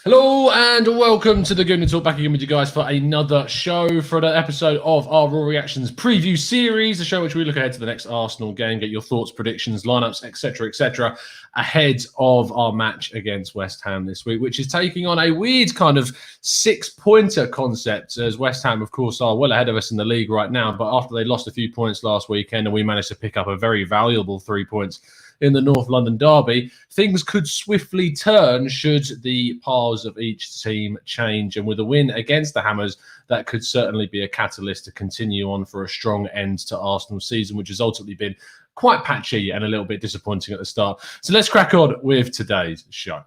Hello and welcome to the Gooner Talk, back again with you guys for another show, for another episode of our Raw Reactions preview series, a show which we look ahead to the next Arsenal game, get your thoughts, predictions, lineups, etc., ahead of our match against West Ham this week, which is taking on a weird kind of six-pointer concept, as West Ham, of course, are well ahead of us in the league right now, but after they lost a few points last weekend and we managed to pick up a very valuable 3 points in the North London derby, things could swiftly turn should the paths of each team change. And with a win against the Hammers, that could certainly be a catalyst to continue on for a strong end to Arsenal's season, which has ultimately been quite patchy and a little bit disappointing at the start. So let's crack on with today's show.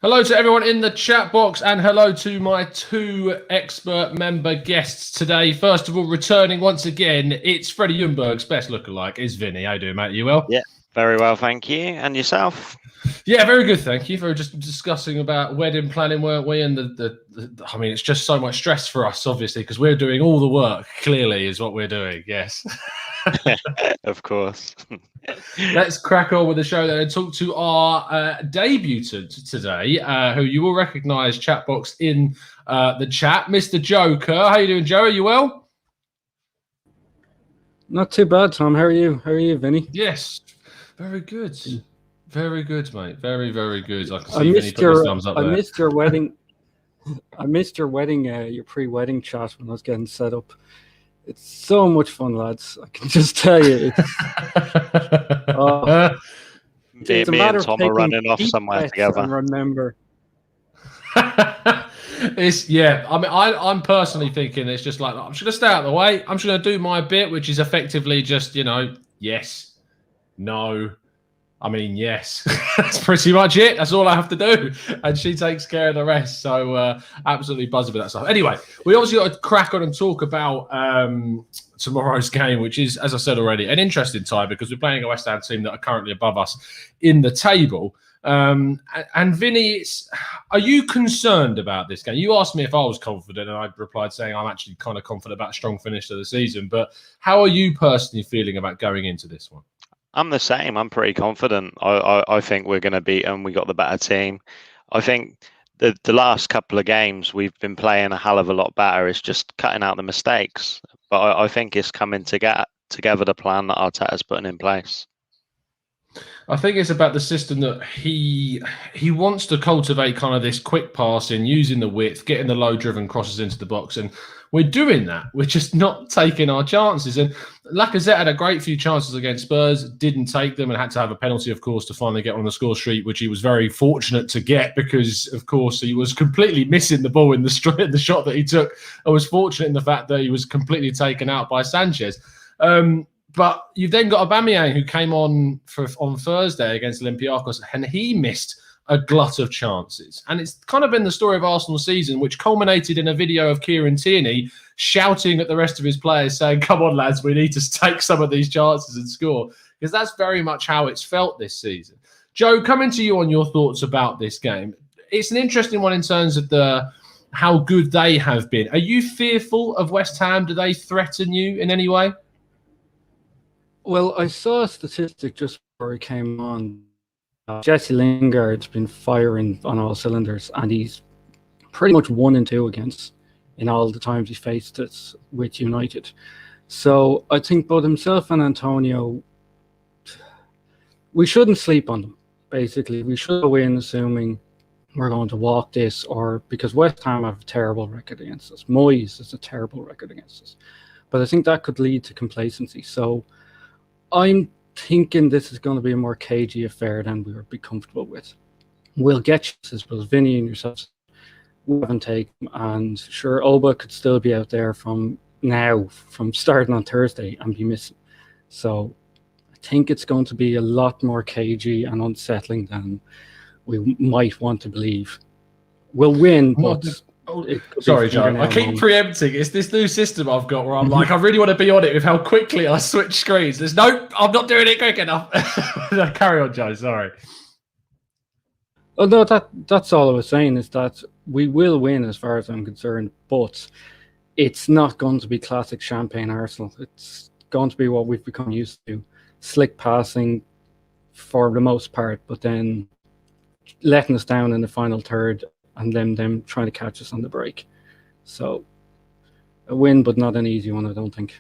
Hello to everyone in the chat box and hello to my two expert member guests today. First of all, returning once again, it's Freddie Ljungberg's best lookalike is Vinny. How you doing, mate? You well? Yeah, very well, thank you. And yourself? Yeah, very good, thank you. We were just discussing about wedding planning, weren't we? And I mean, it's just so much stress for us, obviously, because we're doing all the work, clearly, is what we're doing, yes. Of course. Let's crack on with the show then and talk to our debutant today, who you will recognise chat box in the chat, Mr. Joker. How you doing, Joe? Are you well? Not too bad, Tom. How are you? How are you, Vinny? Yes, very good. Very good, mate. Very, very good. I can see Vinny put his thumbs up there. I missed your wedding. I missed your wedding, your pre-wedding chat when I was getting set up. It's so much fun, lads. I can just tell you. It's a matter and Tom of are running off somewhere together. And remember. I mean, I'm personally thinking it's just like, I'm just going to stay out of the way. I'm just going to do my bit, which is effectively just, yes, no. I mean, yes, that's pretty much it. That's all I have to do. And she takes care of the rest. So absolutely buzzing with that stuff. Anyway, we obviously got to crack on and talk about tomorrow's game, which is, as I said already, an interesting tie because we're playing a West Ham team that are currently above us in the table. And Vinny, are you concerned about this game? You asked me if I was confident, and I replied saying I'm actually kind of confident about a strong finish to the season. But how are you personally feeling about going into this one? I'm the same. I'm pretty confident. I think we're going to beat them. We got the better team. I think the last couple of games we've been playing a hell of a lot better. It's just cutting out the mistakes. But I think it's coming together the plan that Arteta's putting in place. I think it's about the system that he wants to cultivate, kind of this quick passing, using the width, getting the low-driven crosses into the box, and we're doing that. We're just not taking our chances. And Lacazette had a great few chances against Spurs, didn't take them, and had to have a penalty, of course, to finally get on the score sheet, which he was very fortunate to get because, of course, he was completely missing the ball in the shot that he took. I was fortunate in the fact that he was completely taken out by Sanchez. But you've then got Aubameyang, who came on Thursday against Olympiacos, and he missed a glut of chances. And it's kind of been the story of Arsenal's season, which culminated in a video of Kieran Tierney shouting at the rest of his players, saying, come on, lads, we need to take some of these chances and score. Because that's very much how it's felt this season. Joe, coming to you on your thoughts about this game. It's an interesting one in terms of how good they have been. Are you fearful of West Ham? Do they threaten you in any way? Well, I saw a statistic just before I came on. Jesse Lingard's been firing on all cylinders, and he's pretty much 1-2 against in all the times he faced it with United. So I think both himself and Antonio, we shouldn't sleep on them, basically. We should go in assuming we're going to walk this, or because West Ham have a terrible record against us. Moyes has a terrible record against us. But I think that could lead to complacency. So I'm thinking this is going to be a more cagey affair than we would be comfortable with. We'll get chances, but Vinny and yourselves we haven't taken. And sure, Oba could still be out there from starting on Thursday and be missing. So I think it's going to be a lot more cagey and unsettling than we might want to believe. We'll win, but... Sorry, Joe. I keep preempting. It's this new system I've got where I'm like, I really want to be on it with how quickly I switch screens. Nope, I'm not doing it quick enough. Carry on, Joe. Sorry. Oh, no, that's all I was saying is that we will win as far as I'm concerned, but it's not going to be classic champagne Arsenal. It's going to be what we've become used to. Slick passing for the most part, but then letting us down in the final third and then them trying to catch us on the break. So a win, but not an easy one, I don't think.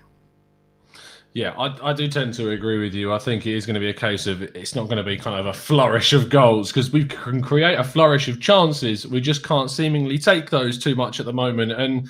Yeah, I do tend to agree with you. I think it is going to be a case of it's not going to be kind of a flourish of goals because we can create a flourish of chances. We just can't seemingly take those too much at the moment. And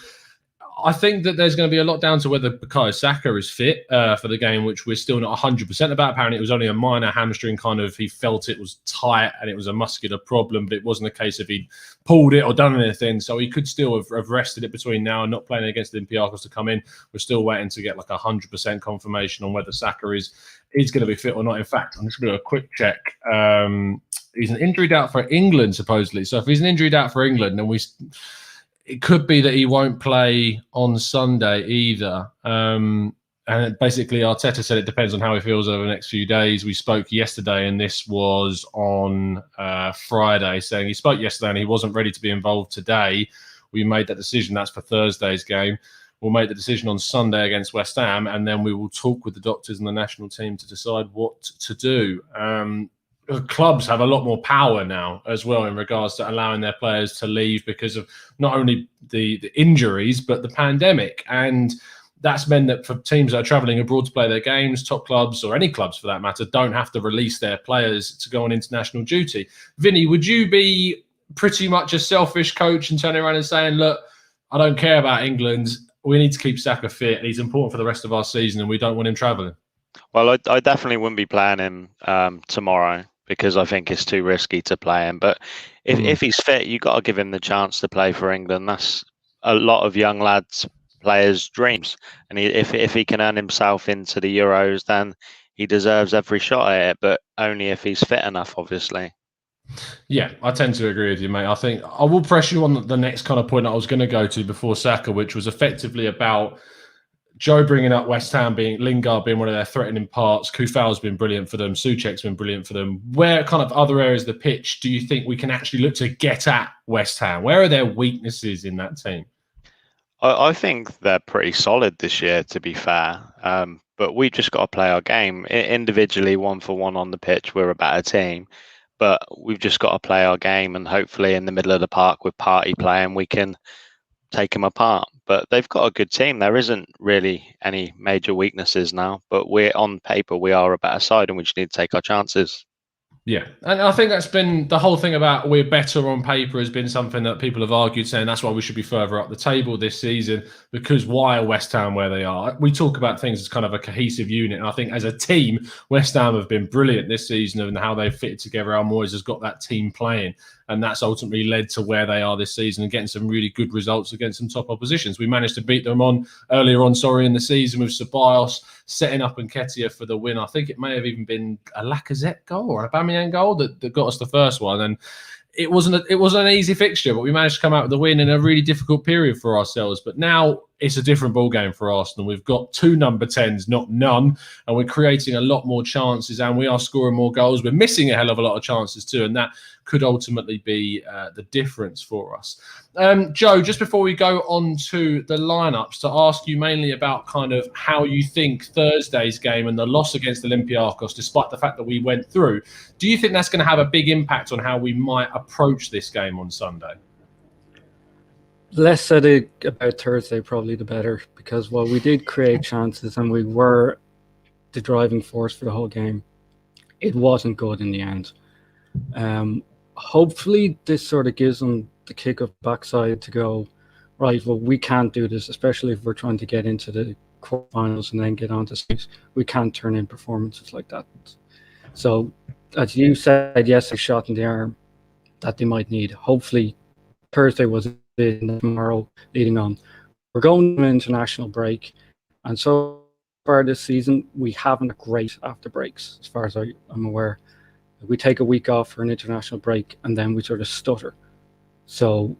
I think that there's going to be a lot down to whether Bukayo Saka is fit for the game, which we're still not 100% about. Apparently, it was only a minor hamstring kind of. He felt it was tight and it was a muscular problem, but it wasn't a case of he'd pulled it or done anything. So he could still have rested it between now and not playing against Olympiacos to come in. We're still waiting to get like 100% confirmation on whether Saka is going to be fit or not. In fact, I'm just going to do a quick check. He's an injury doubt for England, supposedly. So if he's an injury doubt for England, then it could be that he won't play on Sunday either. And basically, Arteta said it depends on how he feels over the next few days. We spoke yesterday, and this was on Friday, saying he spoke yesterday and he wasn't ready to be involved today. We made that decision. That's for Thursday's game. We'll make the decision on Sunday against West Ham, and then we will talk with the doctors and the national team to decide what to do. Clubs have a lot more power now as well in regards to allowing their players to leave because of not only the injuries, but the pandemic. And that's meant that for teams that are travelling abroad to play their games, top clubs or any clubs for that matter, don't have to release their players to go on international duty. Vinny, would you be pretty much a selfish coach and turning around and saying, look, I don't care about England. We need to keep Saka fit. He's important for the rest of our season and we don't want him travelling? Well, I definitely wouldn't be playing him tomorrow, because I think it's too risky to play him. But if he's fit, you've got to give him the chance to play for England. That's a lot of young lads, players' dreams. And if he can earn himself into the Euros, then he deserves every shot at it, but only if he's fit enough, obviously. Yeah, I tend to agree with you, mate. I think I will press you on the next kind of point I was going to go to before Saka, which was effectively about Joe bringing up West Ham, Lingard being one of their threatening parts. Kufal's been brilliant for them. Souček's been brilliant for them. Where kind of other areas of the pitch do you think we can actually look to get at West Ham? Where are their weaknesses in that team? I think they're pretty solid this year, to be fair. But we've just got to play our game. Individually, 1-for-1 on the pitch, we're a better team. But we've just got to play our game, and hopefully in the middle of the park with Partey playing, we can take them apart. But they've got a good team. There isn't really any major weaknesses now, but on paper, we are a better side and we just need to take our chances. Yeah, and I think that's been the whole thing about we're better on paper has been something that people have argued, saying that's why we should be further up the table this season, because why are West Ham where they are? We talk about things as kind of a cohesive unit, and I think as a team, West Ham have been brilliant this season and how they've fitted together. Al Moyes has got that team playing, and that's ultimately led to where they are this season and getting some really good results against some top oppositions. We managed to beat them earlier on in the season with Ceballos setting up Nketiah for the win. I think it may have even been a Lacazette goal or an Aubameyang goal that got us the first one. And it wasn't an easy fixture, but we managed to come out with the win in a really difficult period for ourselves. But now it's a different ballgame for Arsenal. We've got 2 number 10s, not none, and we're creating a lot more chances and we are scoring more goals. We're missing a hell of a lot of chances too, and that could ultimately be the difference for us. Joe, just before we go on to the lineups, to ask you mainly about kind of how you think Thursday's game and the loss against Olympiacos, despite the fact that we went through, do you think that's going to have a big impact on how we might approach this game on Sunday? Less said about Thursday, probably the better, because while we did create chances and we were the driving force for the whole game, it wasn't good in the end. Hopefully this sort of gives them the kick of backside to go, right, well, we can't do this, especially if we're trying to get into the quarterfinals and then get on to six. We can't turn in performances like that. So, as you said, yes, a shot in the arm that they might need. Hopefully Thursday was it, and tomorrow leading on. We're going to an international break, and so far this season, we haven't a great after breaks, as far as I'm aware. We take a week off for an international break and then we sort of stutter. So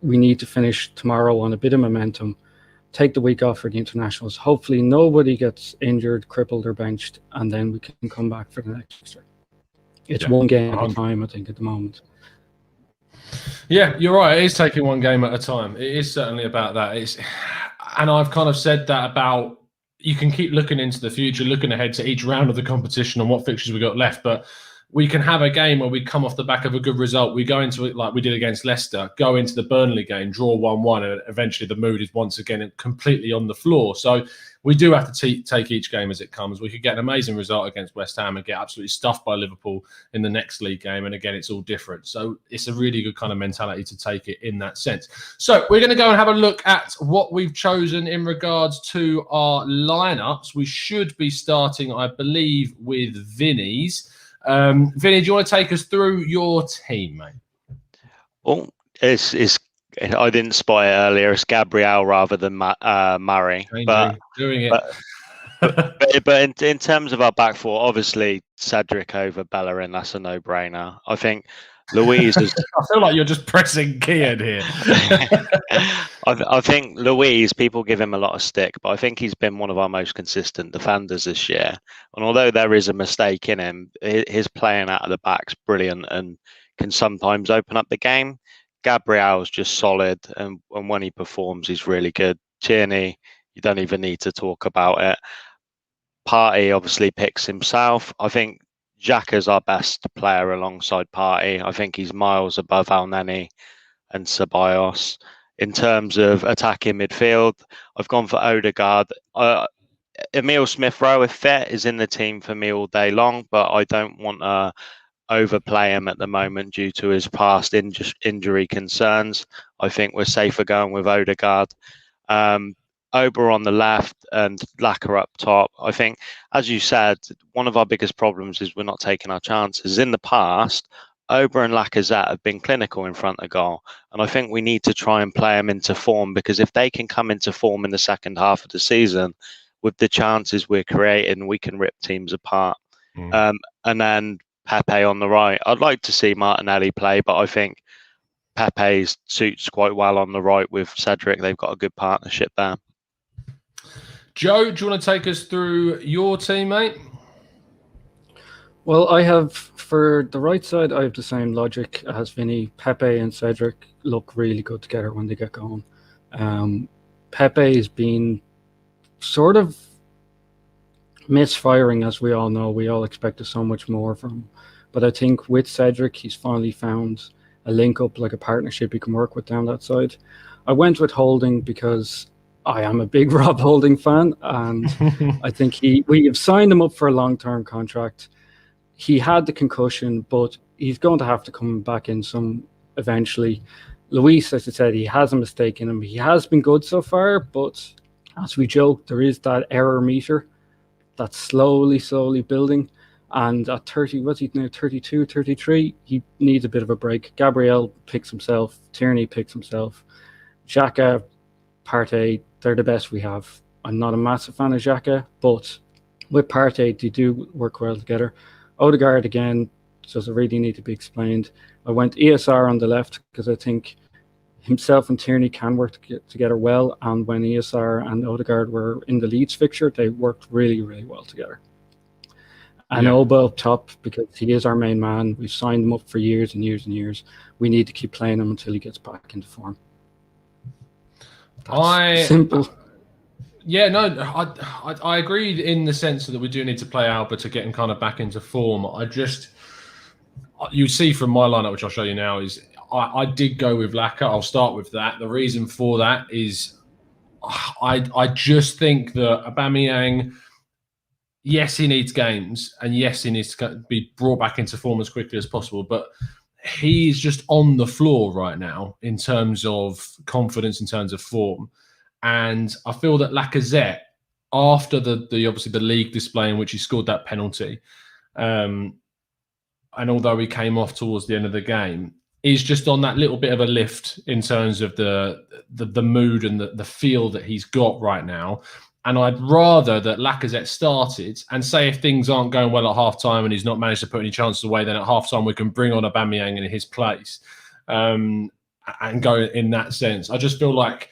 we need to finish tomorrow on a bit of momentum, take the week off for the internationals. Hopefully nobody gets injured, crippled or benched, and then we can come back for the next fixture. It's one game at a time, I think, at the moment. Yeah, you're right. It is taking one game at a time. It is certainly about that. And I've kind of said that about, you can keep looking into the future, looking ahead to each round of the competition and what fixtures we got left, but we can have a game where we come off the back of a good result. We go into it like we did against Leicester, go into the Burnley game, draw 1-1, and eventually the mood is once again completely on the floor. So we do have to take each game as it comes. We could get an amazing result against West Ham and get absolutely stuffed by Liverpool in the next league game. And again, it's all different. So it's a really good kind of mentality to take it in that sense. So we're going to go and have a look at what we've chosen in regards to our lineups. We should be starting, I believe, with Vinny's. Vinny, do you want to take us through your team, mate? Oh, it's I didn't spot it earlier. It's Gabriel rather than Murray. But doing it. But in terms of our back four, obviously Cedric over Bellerin, that's a no-brainer. I think Louise is. I feel like you're just pressing Kian here. I think Louise, people give him a lot of stick, but I think he's been one of our most consistent defenders this year. And although there is a mistake in him, his playing out of the back's brilliant and can sometimes open up the game. Gabriel's just solid, and when he performs, he's really good. Tierney, you don't even need to talk about it. Partey obviously picks himself. I think Xhaka's our best player alongside Partey. I think he's miles above Elneny and Ceballos. In terms of attacking midfield, I've gone for Odegaard. Emile Smith-Rowe, if fit, is in the team for me all day long, but I don't want to overplay him at the moment due to his past injury concerns. I think we're safer going with Odegaard. Ober on the left and Laka up top. I think, as you said, one of our biggest problems is we're not taking our chances. In the past, Ober and Lacazette have been clinical in front of goal, and I think we need to try and play them into form, because if they can come into form in the second half of the season, with the chances we're creating, we can rip teams apart. And then Pepe on the right. I'd like to see Martinelli play, but I think Pepe suits quite well on the right with Cedric. They've got a good partnership there. Joe, do you want to take us through your team, mate? Well, I have, for the right side, I have the same logic as Vinny. Pepe and Cedric look really good together when they get going. Pepe has been sort of misfiring, as we all know. We all expected so much more from him. But I think with Cedric, he's finally found a link up, like a partnership he can work with down that side. I went with Holding because I am a big Rob Holding fan, and I think we have signed him up for a long-term contract. He had the concussion, but he's going to have to come back in some eventually. Luis, as I said, he has a mistake in him. He has been good so far, but as we joke, there is that error meter that's slowly building. And at 30, what's he now, 32, 33, he needs a bit of a break. Gabriel picks himself. Tierney picks himself. Xhaka, Partey, they're the best we have. I'm not a massive fan of Xhaka, but with Partey, they do work well together. Odegaard, again, doesn't really need to be explained. I went ESR on the left because I think himself and Tierney can work together well. And when ESR and Odegaard were in the Leeds fixture, they worked really, really well together. And Oba up top, because he is our main man. We've signed him up for years and years and years. We need to keep playing him until he gets back into form. Simple. Yeah, no, I agree in the sense that we do need to play Alba to get him kind of back into form. You see from my lineup, which I'll show you now, is I did go with Laka. I'll start with that. The reason for that is I just think that Aubameyang, yes, he needs games, and yes, he needs to be brought back into form as quickly as possible, but he's just on the floor right now in terms of confidence, in terms of form. And I feel that Lacazette, after the obviously the league display in which he scored that penalty, and although he came off towards the end of the game, is just on that little bit of a lift in terms of the mood and the feel that he's got right now. And I'd rather that Lacazette started, and say if things aren't going well at half-time and he's not managed to put any chances away, then at half-time we can bring on Aubameyang in his place and go in that sense. I just feel like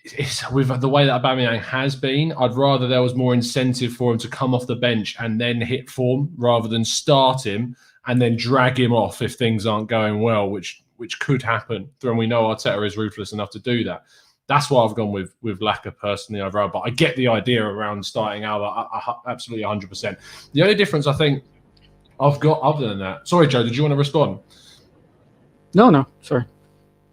it's with the way that Aubameyang has been, I'd rather there was more incentive for him to come off the bench and then hit form rather than start him and then drag him off if things aren't going well, which could happen. And we know Arteta is ruthless enough to do that. That's why I've gone with Laka personally overall. But I get the idea around starting Alba absolutely 100%. The only difference I think I've got other than that. Sorry, Joe, did you want to respond? No, sorry.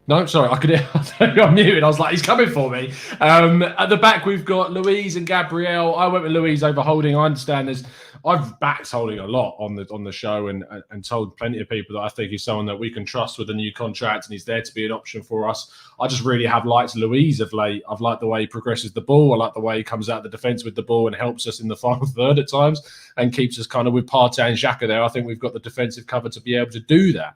No, sorry, I got muted. I was like, he's coming for me. At the back, we've got Louise and Gabriel. I went with Louise over Holding. I understand I've backed Holding a lot on the show and told plenty of people that I think he's someone that we can trust with a new contract and he's there to be an option for us. I just really have liked Louise of late. I've liked the way he progresses the ball. I like the way he comes out the defence with the ball and helps us in the final third at times and keeps us kind of with Partey and Xhaka there. I think we've got the defensive cover to be able to do that.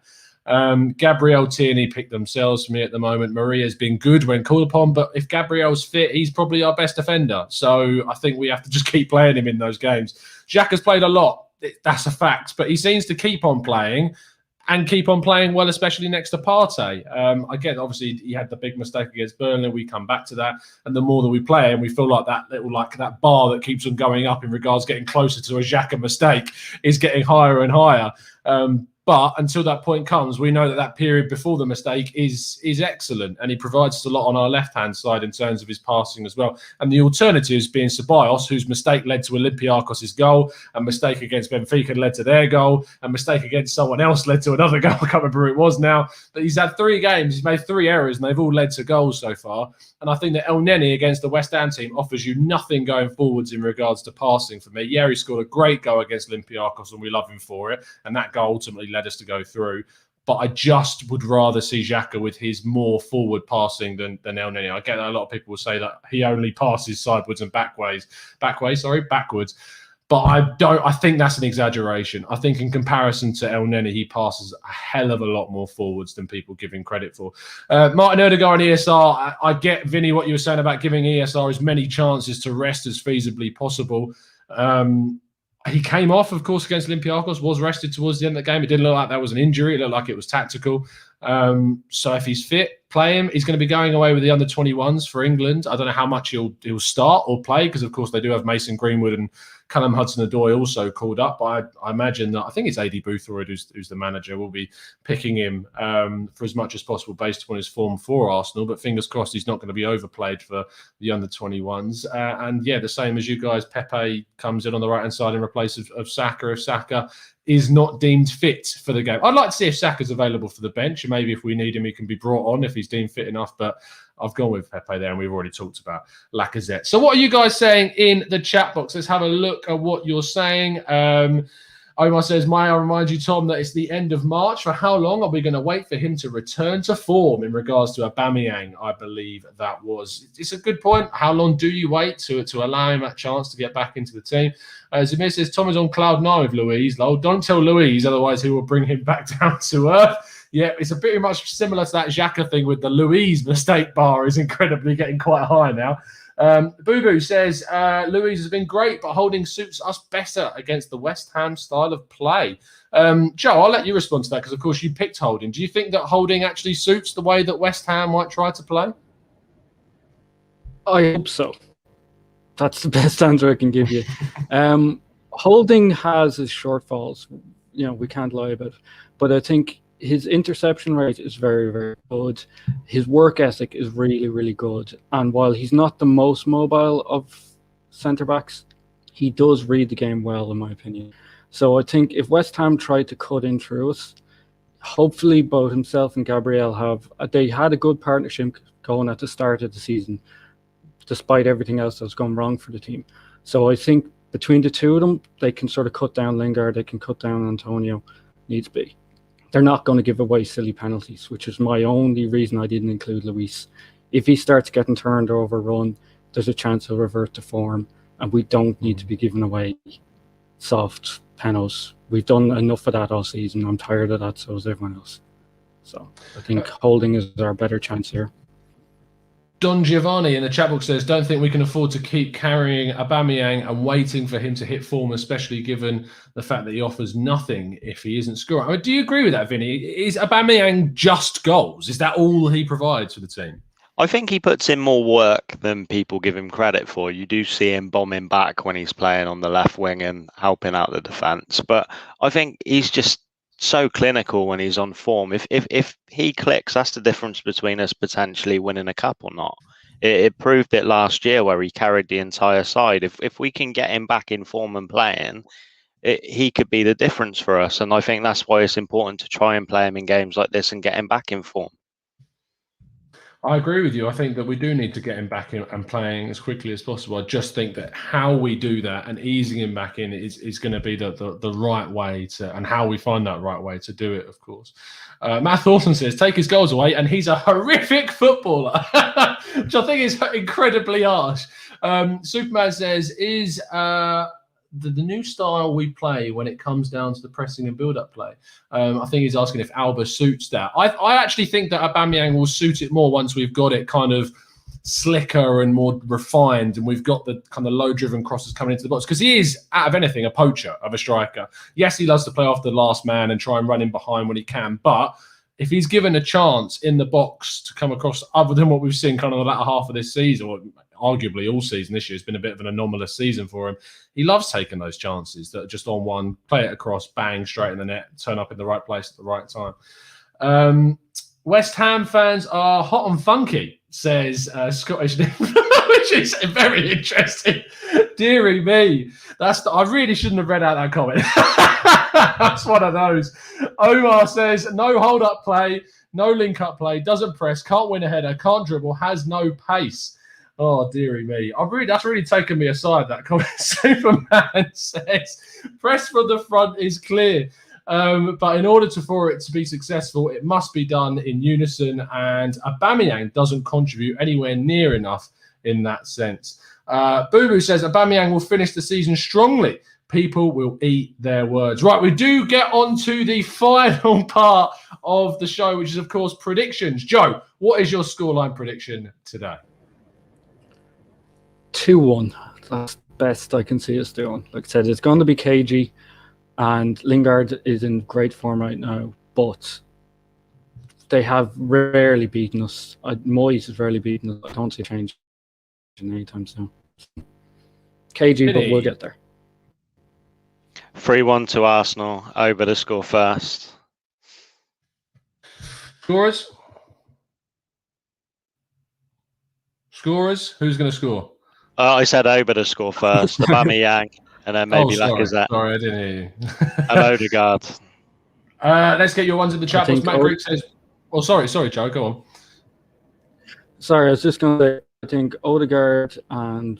Gabriel, Tierney pick themselves for me at the moment. Maria's been good when called upon, but if Gabriel's fit, he's probably our best defender. So I think we have to just keep playing him in those games. Xhaka's played a lot. That's a fact, but he seems to keep on playing and keep on playing well, especially next to Partey. Again, obviously, he had the big mistake against Burnley. We come back to that. And the more that we play and we feel like that bar that keeps on going up in regards getting closer to a Xhaka mistake is getting higher and higher. But until that point comes, we know that period before the mistake is excellent. And he provides us a lot on our left-hand side in terms of his passing as well. And the alternatives being Ceballos, whose mistake led to Olympiacos' goal, and mistake against Benfica led to their goal, and mistake against someone else led to another goal. I can't remember who it was now. But he's had 3 games. He's made 3 errors, and they've all led to goals so far. And I think that El Neni against the West Ham team offers you nothing going forwards in regards to passing for me. Yeah, he scored a great goal against Olympiacos, and we love him for it. And that goal ultimately led us to go through. But I just would rather see Xhaka with his more forward passing than El Neni. I get that a lot of people will say that he only passes sideways and backwards. But I think that's an exaggeration. I think in comparison to El Neni, he passes a hell of a lot more forwards than people give him credit for. Martin Odegaard and ESR, I get, Vinny, what you were saying about giving ESR as many chances to rest as feasibly possible. He came off, of course, against Olympiacos, was rested towards the end of the game. It didn't look like that was an injury. It looked like it was tactical. So if he's fit, play him. He's going to be going away with the under-21s for England. I don't know how much he'll start or play because, of course, they do have Mason Greenwood and Callum Hudson-Odoi also called up. I imagine that I think it's Adi Boothroyd who's the manager. Will be picking him for as much as possible based upon his form for Arsenal. But fingers crossed he's not going to be overplayed for the under-21s. And yeah, the same as you guys, Pepe comes in on the right-hand side in replace of Saka if Saka is not deemed fit for the game. I'd like to see if Saka's available for the bench, and maybe if we need him, he can be brought on if he's deemed fit enough. But I've gone with Pepe there, and we've already talked about Lacazette. So what are you guys saying in the chat box? Let's have a look at what you're saying. Omar says, may I remind you, Tom, that it's the end of March. For how long are we going to wait for him to return to form in regards to Aubameyang? I believe that was. It's a good point. How long do you wait to allow him that chance to get back into the team? Zamir says, Tom is on cloud 9 with Louise. Lol. Don't tell Louise, otherwise he will bring him back down to earth. Yeah, it's a pretty much similar to that Xhaka thing with the Louise mistake bar is incredibly getting quite high now. Boo Boo says, Louise has been great, but Holding suits us better against the West Ham style of play. Joe, I'll let you respond to that because, of course, you picked Holding. Do you think that Holding actually suits the way that West Ham might try to play? I hope so. That's the best answer I can give you. Holding has his shortfalls. You know, we can't lie about it. But I think his interception rate is very, very good. His work ethic is really, really good. And while he's not the most mobile of centre-backs, he does read the game well, in my opinion. So I think if West Ham tried to cut in through us, hopefully both himself and Gabriel they had a good partnership going at the start of the season, despite everything else that's gone wrong for the team. So I think between the two of them, they can sort of cut down Lingard, they can cut down Antonio, needs be. They're not going to give away silly penalties, which is my only reason I didn't include Luis. If he starts getting turned over, run, there's a chance he'll revert to form, and we don't need to be giving away soft penalties. We've done enough of that all season. I'm tired of that, so is everyone else. So I think Holding is our better chance here. Don Giovanni in the chat box says, don't think we can afford to keep carrying Aubameyang and waiting for him to hit form, especially given the fact that he offers nothing if he isn't scoring. I mean, do you agree with that, Vinny? Is Aubameyang just goals? Is that all he provides for the team? I think he puts in more work than people give him credit for. You do see him bombing back when he's playing on the left wing and helping out the defence. But I think he's just so clinical when he's on form. If he clicks, that's the difference between us potentially winning a cup or not. It proved it last year where he carried the entire side. If we can get him back in form and playing, he could be the difference for us. And I think that's why it's important to try and play him in games like this and get him back in form. I agree with you. I think that we do need to get him back in and playing as quickly as possible. I just think that how we do that and easing him back in is going to be the right way to, and how we find that right way to do it, of course. Matt Thornton says, take his goals away, and he's a horrific footballer, which I think is incredibly harsh. Superman says, is the new style we play when it comes down to the pressing and build-up play. I think he's asking if Alba suits that. I actually think that Aubameyang will suit it more once we've got it kind of slicker and more refined, and we've got the kind of low-driven crosses coming into the box, because he is, out of anything, a poacher of a striker. Yes, he loves to play off the last man and try and run in behind when he can, but if he's given a chance in the box to come across, other than what we've seen kind of the latter half of this season, or arguably all season this year, has been a bit of an anomalous season for him. He loves taking those chances that are just on one, play it across, bang, straight in the net, turn up in the right place at the right time. West Ham fans are hot and funky, says Scottish, which is very interesting. Deary me. I really shouldn't have read out that comment. That's one of those. Omar says, no hold-up play, no link-up play, doesn't press, can't win a header, can't dribble, has no pace. Oh, dearie me. That's really taken me aside, that comment. Superman says, press from the front is clear. But in order for it to be successful, it must be done in unison, and Aubameyang doesn't contribute anywhere near enough in that sense. Boo Boo says, Aubameyang will finish the season strongly. People will eat their words. Right, we do get on to the final part of the show, which is, of course, predictions. Joe, what is your scoreline prediction today? 2-1. That's the best I can see us doing. Like I said, it's going to be cagey, and Lingard is in great form right now, but they have rarely beaten us. Moyes has rarely beaten us. I don't see a change anytime soon. Cagey, but we'll get there. 3-1 to Arsenal. Over to score first. Scorers? Who's going to score? I said Oba to score first. Aubameyang, and then maybe Lacazette. Sorry, I didn't hear you. And Odegaard. Let's get your ones in the chat box. Matt Greek says, "Oh, sorry, Joe. Go on." Sorry, I was just going to say, I think Odegaard and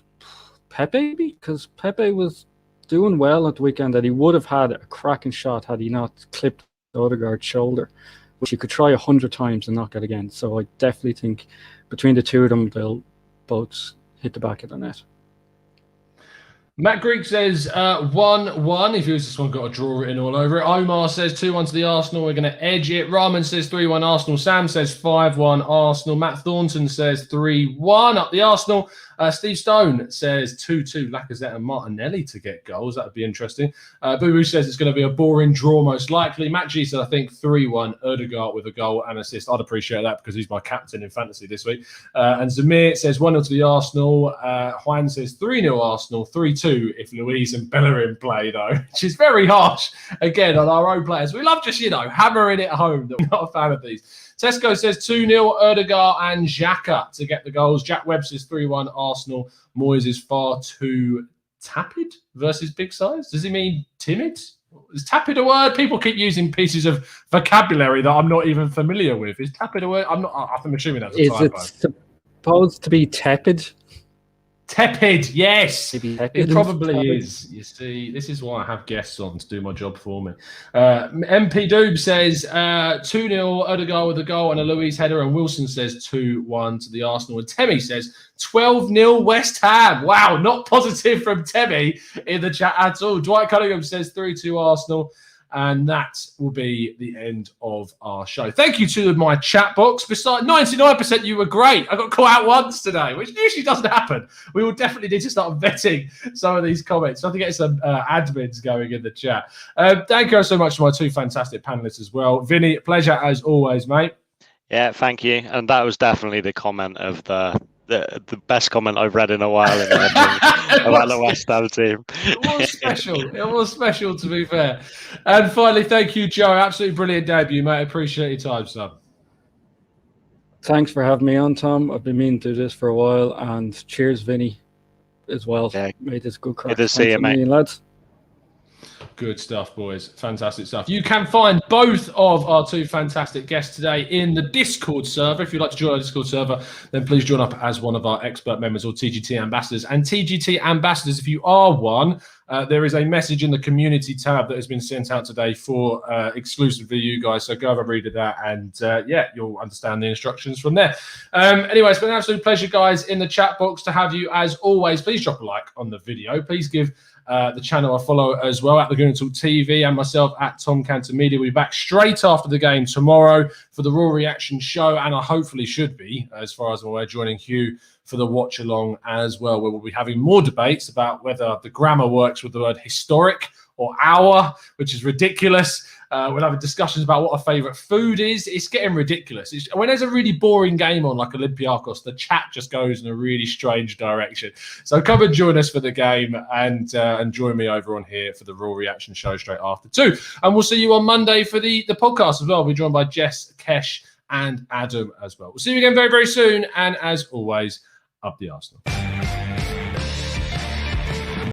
Pepe, because Pepe was doing well at the weekend, that he would have had a cracking shot had he not clipped Odegaard's shoulder, which you could try 100 times and not get again. So I definitely think between the two of them, they'll both hit the back of the net. Matt Greek says 1-1. If this one got a draw written all over it. Omar says 2-1 to the Arsenal. We're going to edge it. Rahman says 3-1 Arsenal. Sam says 5-1 Arsenal. Matt Thornton says 3-1 up the Arsenal. Steve Stone says 2-2 Lacazette and Martinelli to get goals. That would be interesting. Boo Boo says it's going to be a boring draw most likely. Matt G said I think 3-1 Odegaard with a goal and assist. I'd appreciate that because he's my captain in fantasy this week. And Zamir says 1-0 to the Arsenal. Juan says 3-0 Arsenal. 3-2 if Luiz and Bellerin play though, which is very harsh again on our own players. We love just, hammering it home that we're not a fan of these. Tesco says 2-0 Odegaard and Xhaka to get the goals. Jack Webb says 3-1 Arsenal. Moyes is far too tepid versus big size. Does he mean timid? Is tepid a word? People keep using pieces of vocabulary that I'm not even familiar with. Is tepid a word? I'm assuming that's a typo. Is it supposed to be tepid? Tepid, yes. Tepid it probably is. You see, this is why I have guests on to do my job for me. MP Doob says 2-0 Odegaard with a goal and a Luiz header, and Wilson says 2-1 to the Arsenal. And Temi says 12-0 West Ham. Wow, not positive from Temi in the chat at all. Dwight Cunningham says 3-2 Arsenal. And that will be the end of our show. Thank you to my chat box. Besides 99%, you were great. I got caught out once today, which usually doesn't happen. We will definitely need to start vetting some of these comments. So I have to get some admins going in the chat. Thank you so much to my two fantastic panelists as well. Vinny, pleasure as always, mate. Yeah, thank you. And that was definitely the comment of the best comment I've read in a while about the West Ham team. It was special. It was special, to be fair. And finally, thank you, Joe. Absolutely brilliant debut, mate. Appreciate your time, son. Thanks for having me on, Tom. I've been meaning to do this for a while, and cheers, Vinny, as well. Yeah. Made this good crack. Good to see you, mate. Lads. Good stuff, boys. Fantastic stuff. You can find both of our two fantastic guests today in the Discord server. If you'd like to join our Discord server, then please join up as one of our expert members or TGT ambassadors. And TGT ambassadors, if you are one, there is a message in the community tab that has been sent out today for exclusively you guys. So go have a read of that, and yeah, you'll understand the instructions from there. Anyway, it's been an absolute pleasure, guys, in the chat box to have you as always. Please drop a like on the video. Please give the channel a follow as well at the Gooner Talk TV, and myself at Tom Cantor Media. We'll be back straight after the game tomorrow for the Raw Reaction show, and I hopefully should be, as far as I'm aware, joining Hugh for the watch along as well, where we'll be having more debates about whether the grammar works with the word historic or hour, which is ridiculous. We'll have discussions about what our favourite food is. It's getting ridiculous. When there's a really boring game on, like Olympiacos, the chat just goes in a really strange direction. So come and join us for the game, and join me over on here for the Raw Reaction show straight after 2. And we'll see you on Monday for the podcast as well. We'll be joined by Jess, Kesh, and Adam as well. We'll see you again very, very soon. And as always, up the Arsenal.